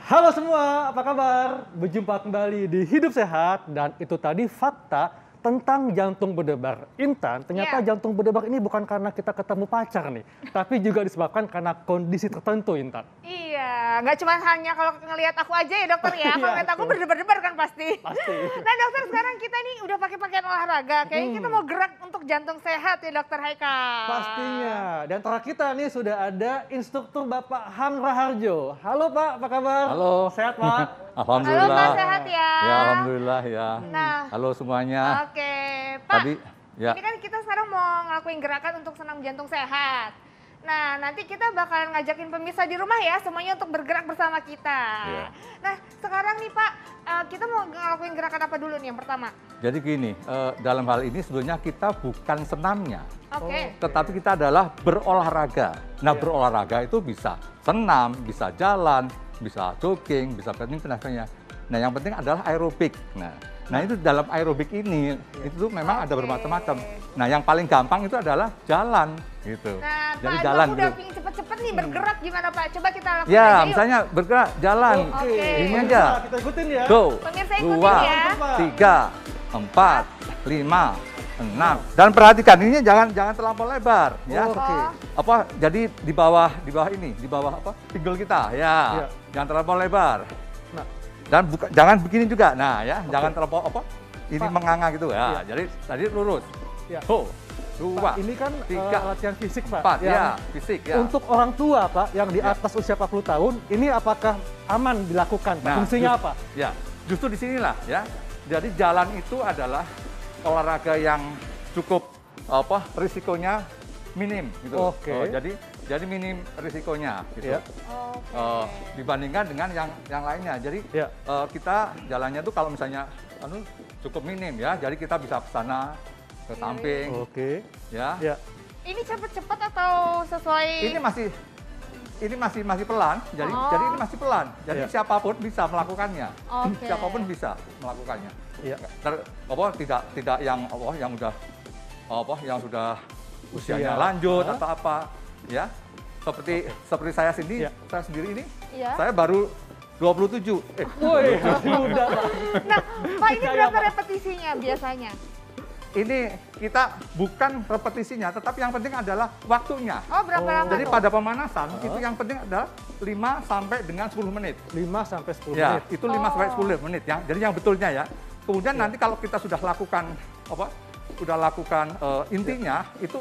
Halo semua, apa kabar? Berjumpa kembali di Hidup Sehat dan itu tadi fakta tentang jantung berdebar. Intan, ternyata jantung berdebar ini bukan karena kita ketemu pacar nih, tapi juga disebabkan karena kondisi tertentu, Intan. Iya, nggak cuma hanya kalau ngelihat aku aja ya dokter ya, kalau ngelihat aku berdebar-debar kan pasti. Pasti. Nah dokter, sekarang kita nih udah pakai pakaian olahraga, kayaknya kita mau gerak untuk jantung sehat ya dokter Haikal. Pastinya. Dan antara kita nih sudah ada instruktur Bapak Ham Raharjo. Halo Pak, apa kabar? Halo. Sehat Pak? Alhamdulillah. Halo Pak, sehat ya? Ya, alhamdulillah ya. Nah. Halo semuanya. Oke, Pak. Tadi, ya. Ini kan kita sekarang mau ngelakuin gerakan untuk senam jantung sehat. Nah, nanti kita bakalan ngajakin pemirsa di rumah ya, semuanya untuk bergerak bersama kita. Iya. Nah, sekarang nih Pak, kita mau ngelakuin gerakan apa dulu nih yang pertama? Jadi gini, dalam hal ini sebenarnya kita bukan senamnya, Oke. tetapi kita adalah berolahraga. Nah, berolahraga itu bisa senam, bisa jalan, bisa jogging, bisa badminton dan sebagainya. Nah, yang penting adalah aerobik. Nah itu dalam aerobik ini itu memang ada bermacam-macam. Nah, yang paling gampang itu adalah jalan gitu. Nah, Jadi Pak, jalan aku udah gitu. pingin cepet-cepet nih bergerak gimana Pak? Coba kita lakukan Ya, aja yuk. misalnya bergerak jalan. Oke. Ini aja. Kita ikutin ya. Go. Pemirsa ikutin Dua, ya. 3, 4, 5, 6. Dan perhatikan ini jangan terlampau lebar ya. Oke. Apa? Jadi di bawah ini, di bawah apa? Pinggul kita. Ya. Iya. Jangan terlampau lebar. Nah, Dan jangan begini juga. Nah, ya, jangan terlampau apa? Ini Pak. menganga gitu ya. Iya. Jadi tadi lurus. ya. Ho. 2, Pak, ini kan 3, latihan fisik Pak. 4. Yang Ya, fisik ya. Untuk orang tua Pak, yang di Ya. atas usia 40 tahun, ini apakah aman dilakukan Pak? Nah, Fungsinya apa? Ya, justru di sinilah ya. Jadi jalan itu adalah olahraga yang cukup risikonya minim gitu. Oke. Jadi minim risikonya gitu. Ya. Dibandingkan dengan yang lainnya. Jadi Ya. kita jalannya tuh kalau misalnya cukup minim ya. Jadi kita bisa ke sana, ke samping Oke. ya. Ya. Ini cepet-cepet atau sesuai? Ini masih pelan, jadi ini masih pelan. Jadi Iya. siapapun bisa melakukannya. Oke. Siapapun bisa melakukannya. Iya. Tidak yang sudah usianya Usia. lanjut Hah? atau apa ya. Seperti saya Iya. sendiri ini, Iya. saya baru 27. Woi, masih muda Pak. Nah, Pak ini Percaya, berapa Pak. repetisinya biasanya? Ini kita bukan repetisinya, tetapi yang penting adalah waktunya. Oh, berapa lama Jadi tuh? pada pemanasan itu yang penting adalah 5 sampai dengan 10 menit. 5 sampai 10 Ya, menit. itu 5 sampai 10 menit ya. Jadi yang betulnya ya. Kemudian nanti kalau kita sudah lakukan intinya itu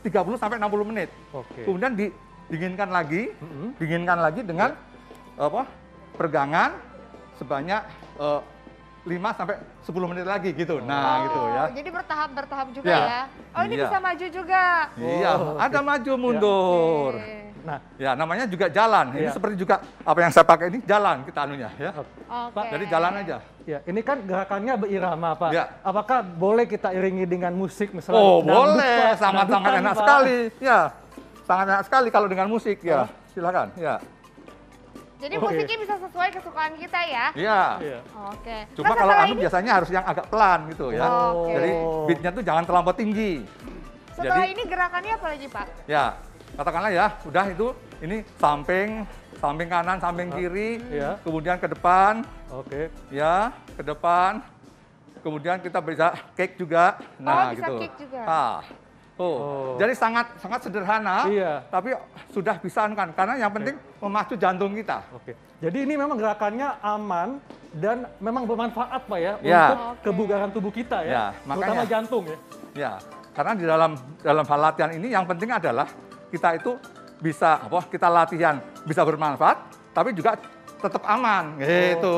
30 sampai 60 menit. Oke. Kemudian dinginkan lagi dengan peregangan sebanyak 5 sampai 10 menit lagi gitu. Nah, gitu ya. Jadi bertahap juga Ya. ya. Oh, ini Iya. bisa maju juga. Iya, oke. ada maju mundur. Oke. Nah, Ya, namanya juga jalan. Ini Iya. seperti juga apa yang saya pakai ini jalan kita anunya ya. Oke. Jadi jalan aja. ya ini kan gerakannya berirama Pak. Ya. Apakah boleh kita iringi dengan musik misalnya? Oh, dangdut, boleh. Pak? Sangat-sangat Dangdutan, enak Pak. sekali. Ya. Sangat enak sekali kalau dengan musik ya. Silakan. Ya. Jadi Oke. musiknya bisa sesuai kesukaan kita ya. Iya. Iya. Oke. Cuma Nah, kalau setelah anu ini, biasanya harus yang agak pelan gitu ya. Oke. Jadi beatnya tuh jangan terlampau tinggi. setelah jadi- ini gerakannya apa lagi Pak? Ya. Katakanlah ya, udah itu ini samping kanan, samping kiri, Iya. kemudian ke depan, Oke. ya, ke depan. Kemudian kita bisa kick juga. Nah, bisa gitu. kick juga. Oh. Jadi sangat sederhana, Iya. tapi sudah bisa kan karena yang penting memacu jantung kita. Oke. Jadi ini memang gerakannya aman dan memang bermanfaat Pak ya, Ya. untuk Oke. kebugaran tubuh kita ya. Ya, Terutama makanya. jantung ya. Ya, karena di dalam hal latihan ini yang penting adalah kita itu bisa kita latihan bisa bermanfaat, tapi juga tetap aman gitu.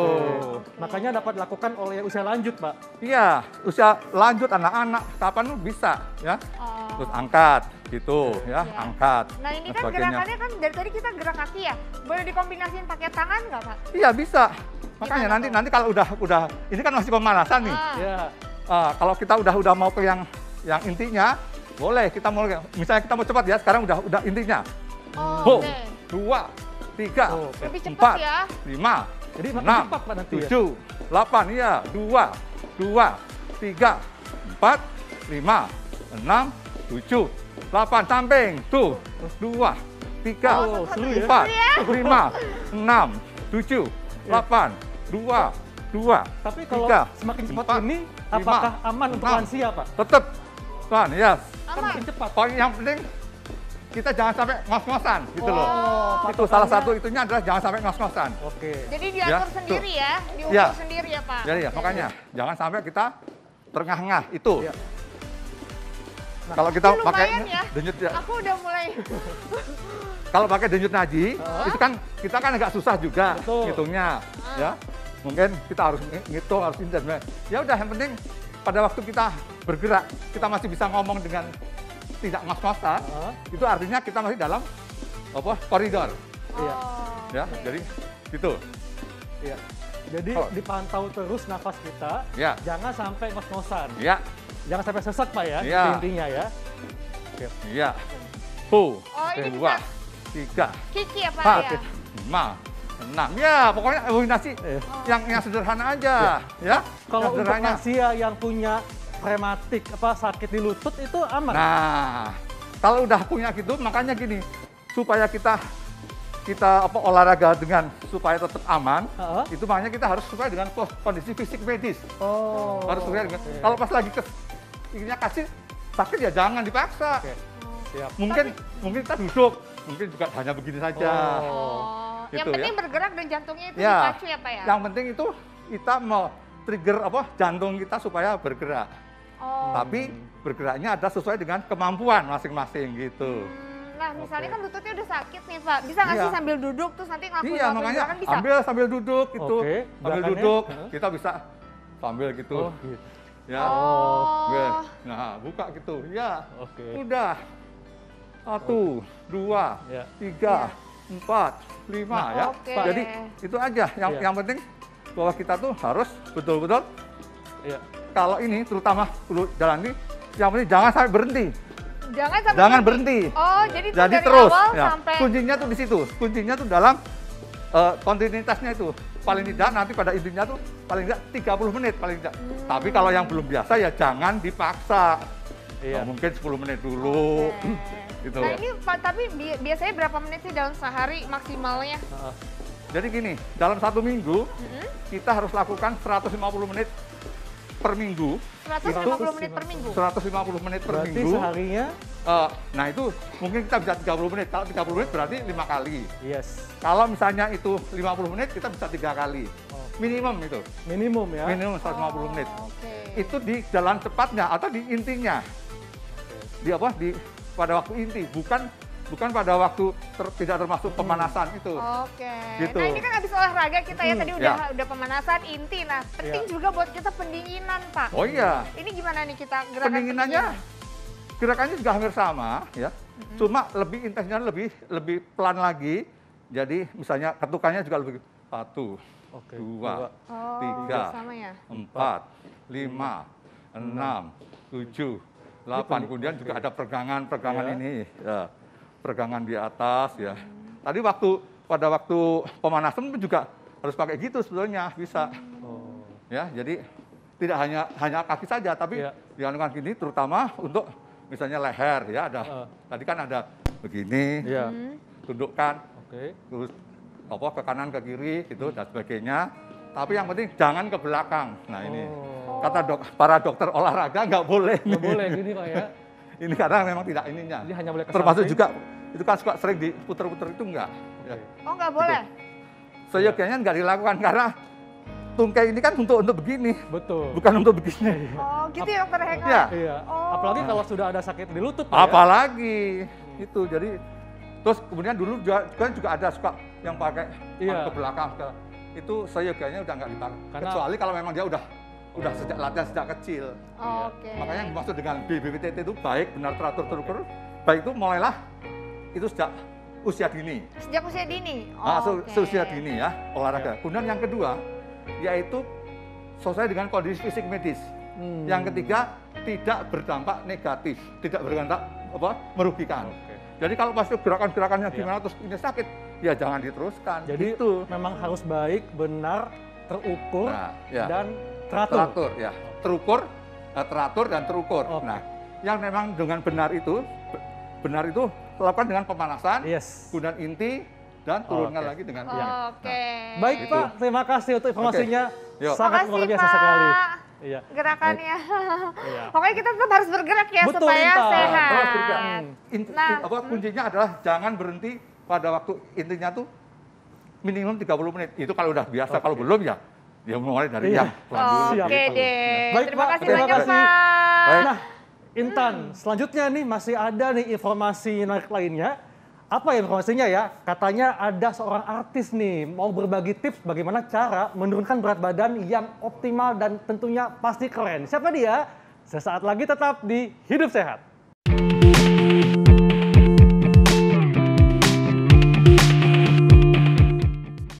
Oke. Makanya dapat dilakukan oleh usia lanjut Pak. Iya, usia lanjut anak-anak kapan pun bisa ya. Oh. Terus angkat gitu ya, Iya. angkat. Nah ini dan kan sebagainya. gerakannya kan dari tadi kita gerak kaki ya. Boleh dikombinasiin pakai tangan nggak Pak? Iya bisa. Makanya Gimana nanti kalau udah ini kan masih pemanasan nih. Ah. Ya. Kalau kita udah mau ke yang intinya, boleh kita mulai. Misalnya kita mau cepat ya, sekarang udah intinya. Oh, oke. 2, 3, Oh, oke. Lebih cepat 4, ya. 5, Jadi makin 6, cepat Pak nanti ya. 7, 8, iya, 2, 3, 4, 5, 6, 7, 8, samping, tuh, 2, 3, Oh, seru ya. 4, 5, 6, 7, 8, 2, 2, Tapi kalau 3, semakin cepat 4, ini, 5, apakah aman untuk 6. lansia, Pak? Tetap, Tuan, ya. Kan makin cepat. Poin yang penting kita jangan sampai ngos-ngosan gitu loh. Oh, Itu salah satu itunya adalah jangan sampai ngos-ngosan. Oke. Jadi diatur Ya, sendiri ya, diukur Ya. sendiri ya Pak. Jadi ya, Oke. makanya jangan sampai kita terengah-engah itu. Ya. Kalau kita Tapi pakai lumayan ya. denyut, Aku udah mulai. kalau pakai denyut nadi, itu kan kita kan agak susah juga Betul. ngitungnya, ya. Mungkin kita harus ngitung, harus ini dan lain. Ya udah, yang penting pada waktu kita bergerak, kita masih bisa ngomong dengan tidak ngos-ngosan. Itu artinya kita masih dalam apa koridor, Iya. Oh, ya. oke. Jadi gitu. Iya. Jadi Oh. dipantau terus nafas kita, Ya. jangan sampai ngos-ngosan. Ya, Jangan sampai sesak, Pak ya, Iya. itu intinya ya. ya. Hu, Oh, ini dua, bisa 3, Kiki ya Pak 4, ya. 5, 6. Ya, pokoknya kombinasi Iya. yang sederhana aja, ya. Kalau Yang untuk sederhana. lansia yang punya rematik sakit di lutut itu aman. Nah, kalau udah punya gitu, makanya gini, supaya kita olahraga dengan supaya tetap aman, Heeh. itu makanya kita harus sesuai dengan kondisi fisik medis. Oh. Harus sesuai dengan. Oke. Kalau pas lagi ininya kasih sakit ya jangan dipaksa. Oke. Siap. Mungkin kita duduk, mungkin juga hanya begini saja. Oh, yang Gitu penting ya. bergerak dan jantungnya itu Ya. dipacu ya Pak ya. Yang penting itu kita mau trigger jantung kita supaya bergerak. Oh. Tapi bergeraknya ada sesuai dengan kemampuan masing-masing gitu. Nah, misalnya Oke. kan lututnya udah sakit nih Pak, bisa nggak Iya. sih sambil duduk terus nanti ngelakuin Iya, ngelakuin makanya gerakan bisa? ambil sambil duduk gitu. Oke, Sambil gerakannya, duduk, heeh. kita bisa sambil gitu. Oh, gitu. Ya. Oh. Oke. Nah, buka gitu. Ya. Oke. Udah. 1, 2, Ya. 3, 4, 5 ya. Oke. Jadi itu aja. Iya. Yang penting bahwa kita tuh harus betul-betul Iya. kalau ini terutama jalan ini, yang penting jangan sampai berhenti. Jangan berhenti. Oh, jadi, Jadi dari terus. awal Ya. sampai Kuncinya tuh di situ. Kuncinya tuh dalam kontinuitasnya itu. Paling tidak nanti pada intinya tuh paling tidak 30 menit paling tidak. Tapi kalau yang belum biasa ya jangan dipaksa. Iya. Nah, mungkin 10 menit dulu. Oke. Gitu. Nah ini Pak, tapi biasanya berapa menit sih dalam sehari maksimalnya? Heeh. Jadi gini, dalam 1 minggu kita harus lakukan 150 menit per minggu. 150 menit per minggu? 150 menit per Berarti minggu. seharinya Nah itu mungkin kita bisa 30 menit. Kalau 30 menit berarti 5 kali. yes. Kalau misalnya itu 50 menit kita bisa 3 kali. Oh. Minimum itu. Minimum ya. Minimum 150 menit. Oke. Itu di jalan cepatnya atau di intinya. Di pada waktu inti, bukan pada waktu tidak termasuk pemanasan itu. Oke. Gitu. Nah ini kan habis olahraga kita ya tadi Ya. udah pemanasan inti. Nah penting Ya. juga buat kita pendinginan Pak. Oh iya, Ini gimana nih kita gerakan pendinginannya gerakannya juga hampir sama ya. Cuma lebih intensnya lebih pelan lagi. Jadi misalnya ketukannya juga lebih 1, Oke. 2, Oh, 3, sama ya. 4, 5, 6, 7, 8. Kemudian juga ada peregangan Ya. ini, ya. Peregangan di atas ya. Tadi pada waktu pemanasan pun juga harus pakai gitu sebetulnya bisa. Oh. Ya, jadi tidak hanya kaki saja, tapi Ya. dilakukan gini terutama untuk misalnya leher ya ada. Tadi kan ada begini, Iya. tundukkan, Oke. terus ke kanan ke kiri gitu dan sebagainya. Tapi yang penting jangan ke belakang. Nah ini Oh. kata para dokter olahraga nggak boleh. Nggak boleh gini Pak ya. Ini karena memang tidak ininya. Jadi hanya boleh ke Termasuk samping. juga itu kan suka sering diputer-puter itu enggak. Ya. Oh nggak boleh? Seyogyanya nggak dilakukan karena tungkai ini kan untuk begini, Betul. bukan untuk begini. Oh gitu ya dokter Heka? Ya. Iya. Oh. Apalagi kalau sudah ada sakit di lutut Pak, ya. Apalagi itu jadi terus kemudian dulu juga ada suka yang pakai Iya. ke belakang itu seyogyanya udah nggak dipakai. Karena- Kecuali kalau memang dia udah sejak latihan sejak kecil. Oh, Oke. Makanya yang dimaksud dengan BPPT itu baik, benar, teratur, terukur. Baik itu mulailah itu sejak usia dini. Sejak usia dini? Oke. Usia dini ya, olahraga. Kemudian yang kedua, yaitu sesuai dengan kondisi fisik medis. Yang ketiga, tidak berdampak negatif, tidak berdampak merugikan. Oke. Jadi kalau pasti gerakan-gerakannya Ya. gimana terus ini sakit, ya jangan diteruskan. Jadi itu memang harus baik, benar, terukur, Nah, ya. dan teratur. teratur ya, teratur dan terukur. Oke. Nah, yang memang dengan benar itu lakukan dengan pemanasan, Yes. kemudian inti, dan turunkan Oke. lagi dengan Oke. Baik Gitu. Pak, terima kasih untuk informasinya. Yuk. Sangat Makasih, luar biasa Pak. sekali. Iya. Gerakannya. Iya. Pokoknya kita tetap harus bergerak ya Betul, supaya Intan. sehat. Terus bergerak. Nah. Kuncinya adalah jangan berhenti pada waktu intinya tuh minimum 30 menit. Itu kalau udah biasa, kalau belum ya mulai dari Iya. yang pelan dulu. Siap. Oke gitu. deh. Baik, Terima Pak. kasih Terima banyak kasih. Pak. Baik. Nah, Intan, selanjutnya nih masih ada nih informasi menarik lainnya. Apa ya informasinya ya? Katanya ada seorang artis nih mau berbagi tips bagaimana cara menurunkan berat badan yang optimal dan tentunya pasti keren. Siapa dia? Sesaat lagi tetap di Hidup Sehat.